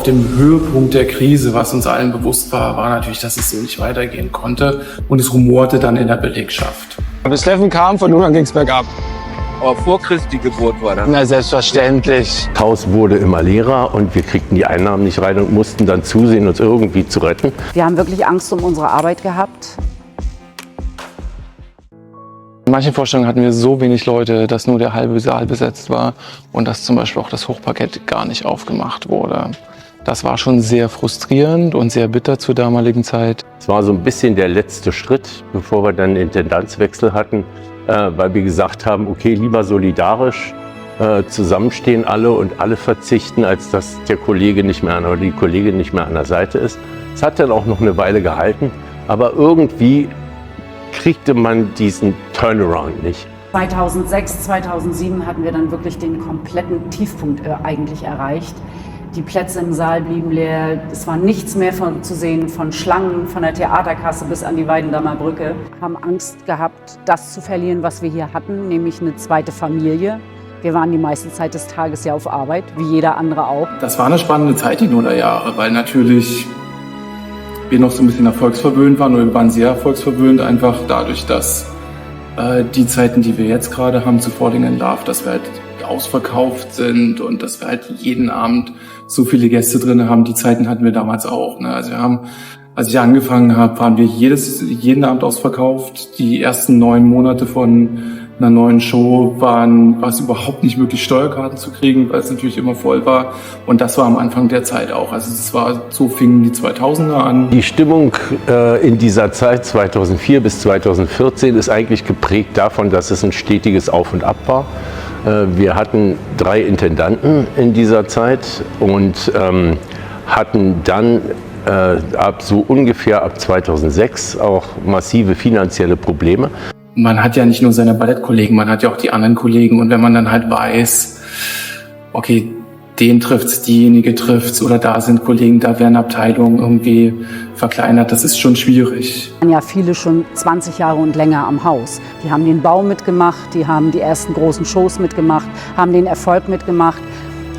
dem Höhepunkt der Krise, was uns allen bewusst war, war natürlich, dass es so nicht weitergehen konnte. Und es rumorte dann in der Belegschaft. Bis Steffen kam, von nun an ging es bergab. Aber vor Christi Geburt war das. Na, selbstverständlich. Das Haus wurde immer leerer und wir kriegten die Einnahmen nicht rein und mussten dann zusehen, uns irgendwie zu retten. Wir haben wirklich Angst um unsere Arbeit gehabt. In manchen Vorstellungen hatten wir so wenig Leute, dass nur der halbe Saal besetzt war und dass zum Beispiel auch das Hochparkett gar nicht aufgemacht wurde. Das war schon sehr frustrierend und sehr bitter zur damaligen Zeit. Es war so ein bisschen der letzte Schritt, bevor wir dann einen Intendanzwechsel hatten, weil wir gesagt haben, okay, lieber solidarisch zusammenstehen alle und alle verzichten, als dass der Kollege nicht mehr oder die Kollegin nicht mehr an der Seite ist. Es hat dann auch noch eine Weile gehalten, aber irgendwie kriegte man diesen Turnaround nicht. 2006, 2007 hatten wir dann wirklich den kompletten Tiefpunkt eigentlich erreicht. Die Plätze im Saal blieben leer, es war nichts mehr zu sehen, von Schlangen, von der Theaterkasse bis an die Weidendammer Brücke. Wir haben Angst gehabt, das zu verlieren, was wir hier hatten, nämlich eine zweite Familie. Wir waren die meiste Zeit des Tages ja auf Arbeit, wie jeder andere auch. Das war eine spannende Zeit, die Nullerjahre, weil natürlich wir noch so ein bisschen erfolgsverwöhnt waren, oder wir waren sehr erfolgsverwöhnt, einfach dadurch, dass die Zeiten, die wir jetzt gerade haben zu Falling in Love, dass wir halt ausverkauft sind und dass wir halt jeden Abend so viele Gäste drin haben. Die Zeiten hatten wir damals auch. Ne? Also wir haben, als ich angefangen habe, waren wir jeden Abend ausverkauft. Die ersten 9 Monate von einer neuen Show war es überhaupt nicht möglich, Steuerkarten zu kriegen, weil es natürlich immer voll war. Und das war am Anfang der Zeit auch. Also so fingen die 2000er an. Die Stimmung in dieser Zeit 2004 bis 2014 ist eigentlich geprägt davon, dass es ein stetiges Auf und Ab war. Wir hatten 3 Intendanten in dieser Zeit und hatten dann so ungefähr ab 2006 auch massive finanzielle Probleme. Man hat ja nicht nur seine Ballettkollegen, man hat ja auch die anderen Kollegen. Und wenn man dann halt weiß, okay, den trifft's, diejenige trifft's oder da sind Kollegen, da werden Abteilungen irgendwie verkleinert, das ist schon schwierig. Ja, viele schon 20 Jahre und länger am Haus. Die haben den Bau mitgemacht, die haben die ersten großen Shows mitgemacht, haben den Erfolg mitgemacht.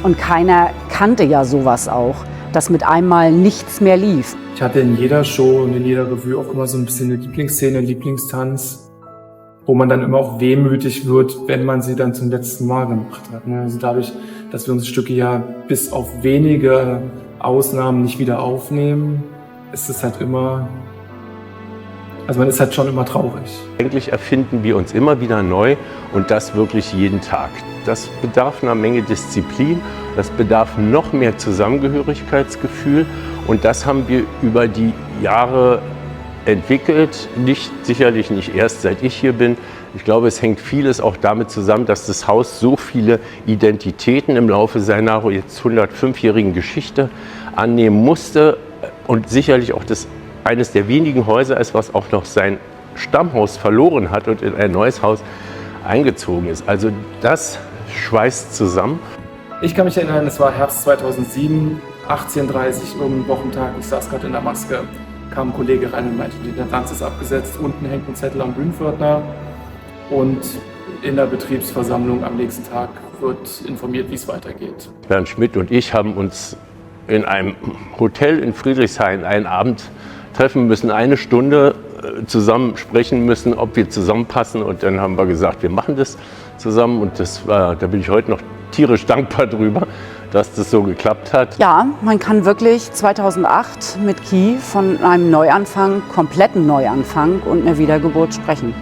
Und keiner kannte ja sowas auch, dass mit einmal nichts mehr lief. Ich hatte in jeder Show und in jeder Revue auch immer so ein bisschen eine Lieblingsszene, einen Lieblingstanz, wo man dann immer auch wehmütig wird, wenn man sie dann zum letzten Mal gemacht hat. Also dadurch, dass wir uns Stücke ja bis auf wenige Ausnahmen nicht wieder aufnehmen, ist es halt immer, also man ist halt schon immer traurig. Eigentlich erfinden wir uns immer wieder neu und das wirklich jeden Tag. Das bedarf einer Menge Disziplin, das bedarf noch mehr Zusammengehörigkeitsgefühl und das haben wir über die Jahre entwickelt, sicherlich nicht erst seit ich hier bin. Ich glaube, es hängt vieles auch damit zusammen, dass das Haus so viele Identitäten im Laufe seiner jetzt 105-jährigen Geschichte annehmen musste und sicherlich auch eines der wenigen Häuser ist, was auch noch sein Stammhaus verloren hat und in ein neues Haus eingezogen ist. Also das schweißt zusammen. Ich kann mich erinnern, es war Herbst 2007, 18:30 Uhr, irgendein Wochentag, ich saß gerade in der Maske. Kam ein Kollege rein und meinte, der Tanz ist abgesetzt, unten hängt ein Zettel am Bühnenpförtner und in der Betriebsversammlung am nächsten Tag wird informiert, wie es weitergeht. Bernd Schmidt und ich haben uns in einem Hotel in Friedrichshain einen Abend treffen müssen, 1 Stunde zusammen sprechen müssen, ob wir zusammenpassen und dann haben wir gesagt, wir machen das zusammen und da bin ich heute noch tierisch dankbar drüber, dass das so geklappt hat. Ja, man kann wirklich 2008 mit Key von einem Neuanfang, kompletten Neuanfang und einer Wiedergeburt sprechen.